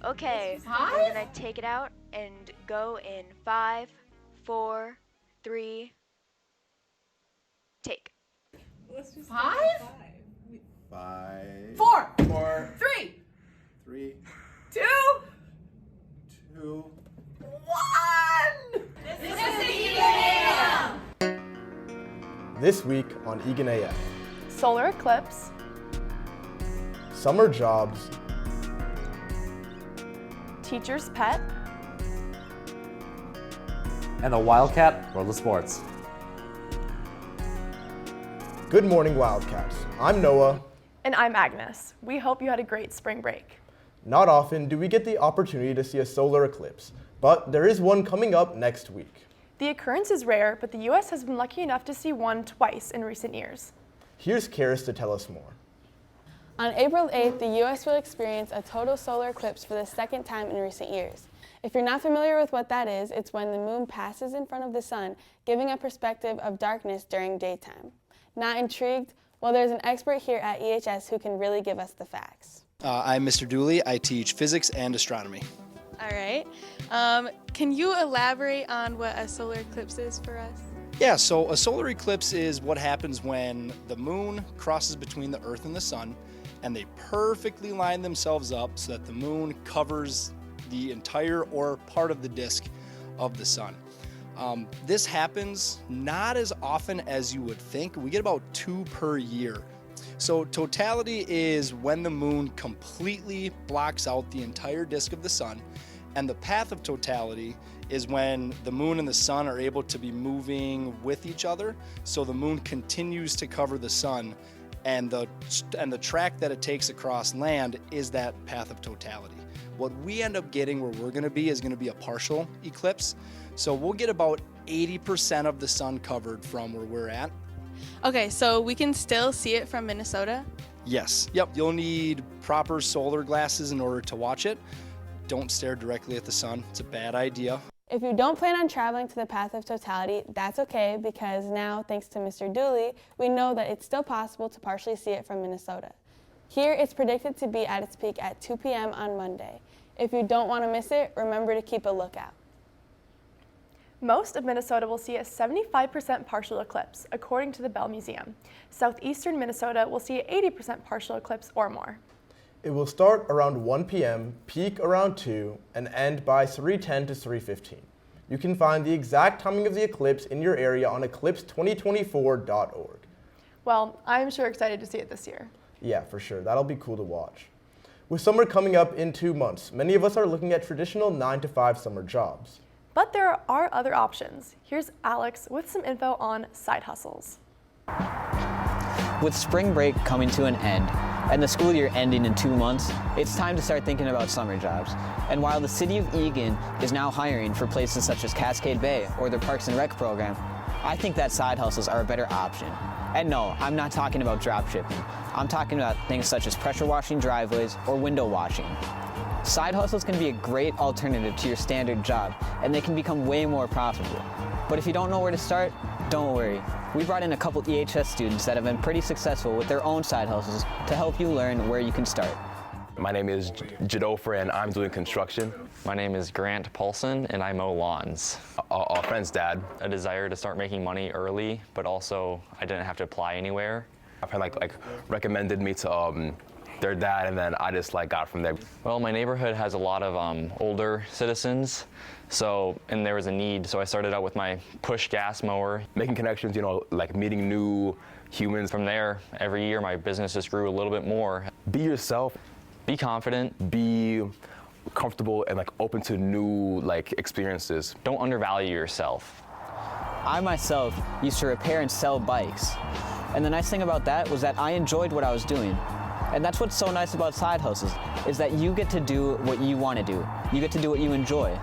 Okay, we're gonna take it out and go in 5, 4, 3, take. Let's just Five? Five. Four. Four. Three. 3, Two. 2. One. This is Eagan AM. This week on Eagan AM. Solar eclipse, Summer jobs, teacher's pet, and the Wildcat World of Sports. Good morning, Wildcats. I'm Noah. and I'm Agnes. We hope you had a great spring break. Not often do we get the opportunity to see a solar eclipse, but there is one coming up next week. The occurrence is rare, but the U.S. has been lucky enough to see one twice in recent years. Here's Karis to tell us more. On April 8th, the U.S. will experience a total solar eclipse for the second time in recent years. If you're not familiar with what that is, it's when the moon passes in front of the sun, giving a perspective of darkness during daytime. Not intrigued? Well, there's an expert here at EHS who can really give us the facts. I'm Mr. Dooley. I teach physics and astronomy. All right. Can you elaborate on what a solar eclipse is for us? Yeah, so a solar eclipse is what happens when the moon crosses between the Earth and the sun, and they perfectly line themselves up so that the moon covers the entire or part of the disk of the sun. This happens not as often as you would think. We get about 2 per year. So totality is when the moon completely blocks out the entire disk of the sun, and the path of totality is when the moon and the sun are able to be moving with each other, so the moon continues to cover the sun, and the track that it takes across land is that path of totality. What we end up getting where we're going to be is going to be a partial eclipse, so we'll get about 80% of the sun covered from where we're at. Okay, so we can still see it from Minnesota? Yes. Yep. You'll need proper solar glasses in order to watch it. Don't stare directly at the sun. It's a bad idea. If you don't plan on traveling to the path of totality, that's okay, because now, thanks to Mr. Dooley, we know that it's still possible to partially see it from Minnesota. Here, it's predicted to be at its peak at 2 p.m. on Monday. If you don't want to miss it, remember to keep a lookout. Most of Minnesota will see a 75% partial eclipse, according to the Bell Museum. Southeastern Minnesota will see an 80% partial eclipse or more. It will start around 1 p.m., peak around 2, and end by 3:10 to 3:15. You can find the exact timing of the eclipse in your area on eclipse2024.org. Well, I'm sure excited to see it this year. Yeah, for sure. That'll be cool to watch. With summer coming up in 2 months, many of us are looking at traditional 9-to-5 summer jobs. But there are other options. Here's Alex with some info on side hustles. With spring break coming to an end and the school year ending in 2 months, it's time to start thinking about summer jobs. And while the city of Eagan is now hiring for places such as Cascade Bay or their Parks and Rec program, I think that side hustles are a better option. And no, I'm not talking about drop shipping. I'm talking about things such as pressure washing driveways or window washing. Side hustles can be a great alternative to your standard job, and they can become way more profitable. But if you don't know where to start, don't worry. We brought in a couple EHS students that have been pretty successful with their own side hustles to help you learn where you can start. My name is Jadofra, and I'm doing construction. My name is Grant Paulson, and I mow lawns. Our friend's dad. A desire to start making money early, but also I didn't have to apply anywhere. My friend recommended me to their dad, and then I just got from there. Well, my neighborhood has a lot of older citizens, and there was a need, so I started out with my push gas mower. Making connections, meeting new humans. From there, every year my business just grew a little bit more. Be yourself. Be confident. Be comfortable and open to new experiences. Don't undervalue yourself. I myself used to repair and sell bikes. And the nice thing about that was that I enjoyed what I was doing. And that's what's so nice about side hustles, is that you get to do what you want to do. You get to do what you enjoy.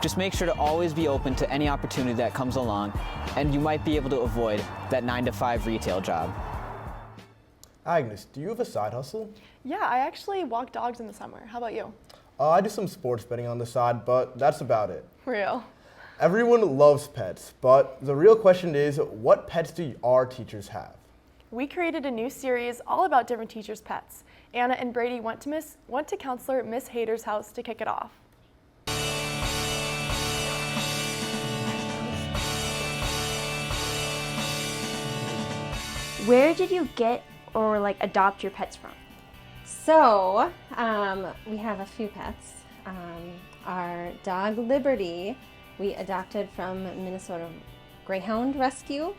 Just make sure to always be open to any opportunity that comes along, and you might be able to avoid that 9-to-5 retail job. Agnes, do you have a side hustle? Yeah, I actually walk dogs in the summer. How about you? I do some sports betting on the side, but that's about it. Real. Everyone loves pets, but the real question is, what pets do our teachers have? We created a new series all about different teachers' pets. Anna and Brady went to counselor Miss Hader's house to kick it off. Where did you get or like adopt your pets from? So, we have a few pets. Our dog Liberty, we adopted from Minnesota Greyhound Rescue.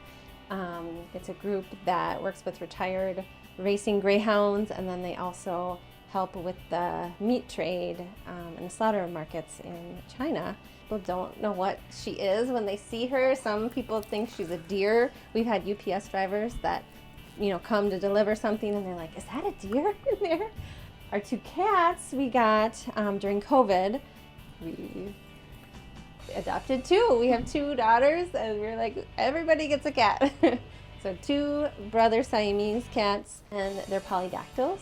It's a group that works with retired racing greyhounds, and then they also help with the meat trade and slaughter markets in China. People don't know what she is when they see her. Some people think she's a deer. We've had UPS drivers that, come to deliver something and they're like, is that a deer in there? Our two cats we got during COVID. We adopted two. We have two daughters and we're like, everybody gets a cat. So two brother Siamese cats, and they're polydactyls,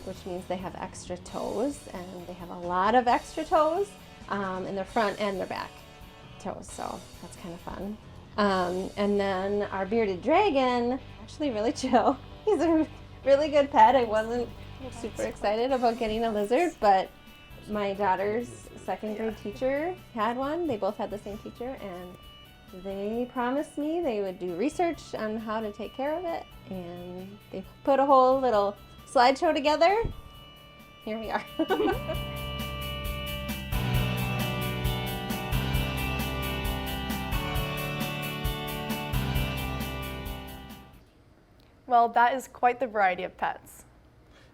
which means they have extra toes, and they have a lot of extra toes in their front and their back toes, so that's kind of fun. And then our bearded dragon, actually really chill. He's a really good pet. I wasn't super excited about getting a lizard, but my daughter's second grade teacher had one. They both had the same teacher, and they promised me they would do research on how to take care of it, and they put a whole little slideshow together. Here we are. Well, that is quite the variety of pets.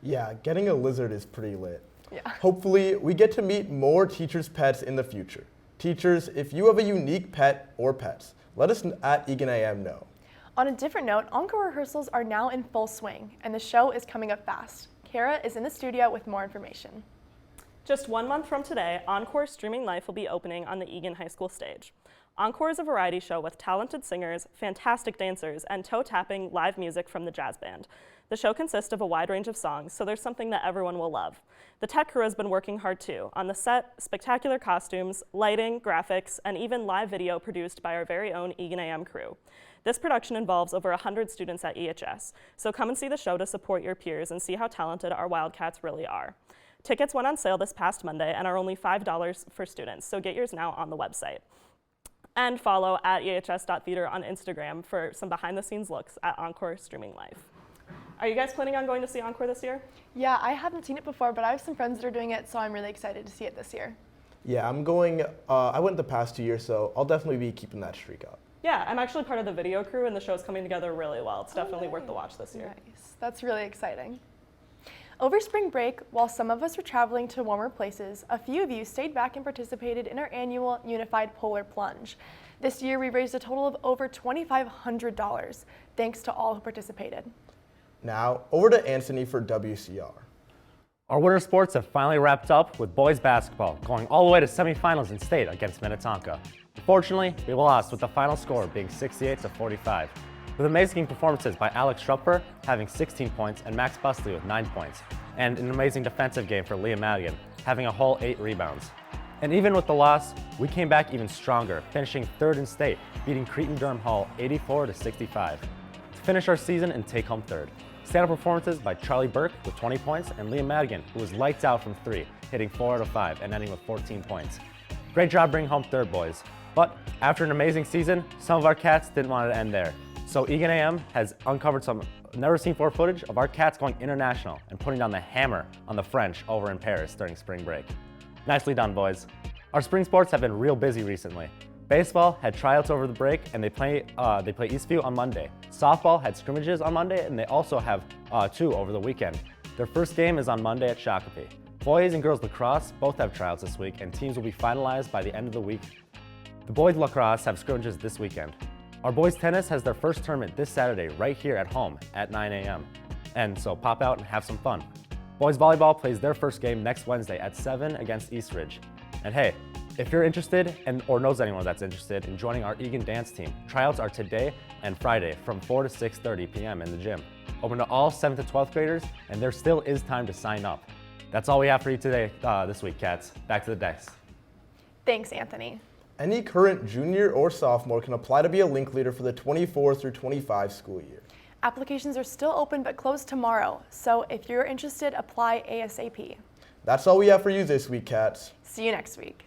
Yeah, getting a lizard is pretty lit. Yeah. Hopefully, we get to meet more teachers' pets in the future. Teachers, if you have a unique pet or pets, let us at Eagan AM know. On a different note, encore rehearsals are now in full swing, and the show is coming up fast. Kara is in the studio with more information. Just 1 month from today, Encore Streaming Life will be opening on the Eagan High School stage. Encore is a variety show with talented singers, fantastic dancers, and toe-tapping live music from the jazz band. The show consists of a wide range of songs, so there's something that everyone will love. The tech crew has been working hard too. On the set, spectacular costumes, lighting, graphics, and even live video produced by our very own Eagan AM crew. This production involves over 100 students at EHS, so come and see the show to support your peers and see how talented our Wildcats really are. Tickets went on sale this past Monday and are only $5 for students, so get yours now on the website. And follow at ehs.theater on Instagram for some behind-the-scenes looks at Encore Streaming Live. Are you guys planning on going to see Encore this year? Yeah, I haven't seen it before, but I have some friends that are doing it, so I'm really excited to see it this year. Yeah, I'm going, I went the past 2 years, so I'll definitely be keeping that streak up. Yeah, I'm actually part of the video crew, and the show's coming together really well. It's definitely worth the watch this year. Nice. That's really exciting. Over spring break, while some of us were traveling to warmer places, a few of you stayed back and participated in our annual Unified Polar Plunge. This year, we raised a total of over $2,500, thanks to all who participated. Now, over to Anthony for WCR. Our winter sports have finally wrapped up with boys basketball going all the way to semifinals in state against Minnetonka. Unfortunately, we lost with the final score being 68-45. With amazing performances by Alex Schrupper having 16 points and Max Busley with 9 points, and an amazing defensive game for Liam Madigan having a whole 8 rebounds. And even with the loss, we came back even stronger, finishing 3rd in state, beating Cretin-Durham Hall 84-65. To finish our season and take home 3rd. Stand-up performances by Charlie Burke with 20 points and Liam Madigan, who was lights out from 3, hitting 4 out of 5 and ending with 14 points. Great job bringing home 3rd, boys. But after an amazing season, some of our Cats didn't want it to end there. So Eagan AM has uncovered some never-seen-before footage of our Cats going international and putting down the hammer on the French over in Paris during spring break. Nicely done, boys. Our spring sports have been real busy recently. Baseball had tryouts over the break, and they play Eastview on Monday. Softball had scrimmages on Monday, and they also have 2 over the weekend. Their first game is on Monday at Shakopee. Boys and girls lacrosse both have tryouts this week, and teams will be finalized by the end of the week. The boys lacrosse have scrimmages this weekend. Our boys tennis has their first tournament this Saturday right here at home at 9 a.m. And so pop out and have some fun. Boys volleyball plays their first game next Wednesday at 7 against Eastridge. And hey, if you're interested or knows anyone that's interested in joining our Eagan dance team, tryouts are today and Friday from 4 to 6:30 p.m. in the gym. Open to all 7th to 12th graders, and there still is time to sign up. That's all we have for you today, this week, Cats. Back to the decks. Thanks, Anthony. Any current junior or sophomore can apply to be a link leader for the 24 through 25 school year. Applications are still open but close tomorrow, so if you're interested, apply ASAP. That's all we have for you this week, Cats. See you next week.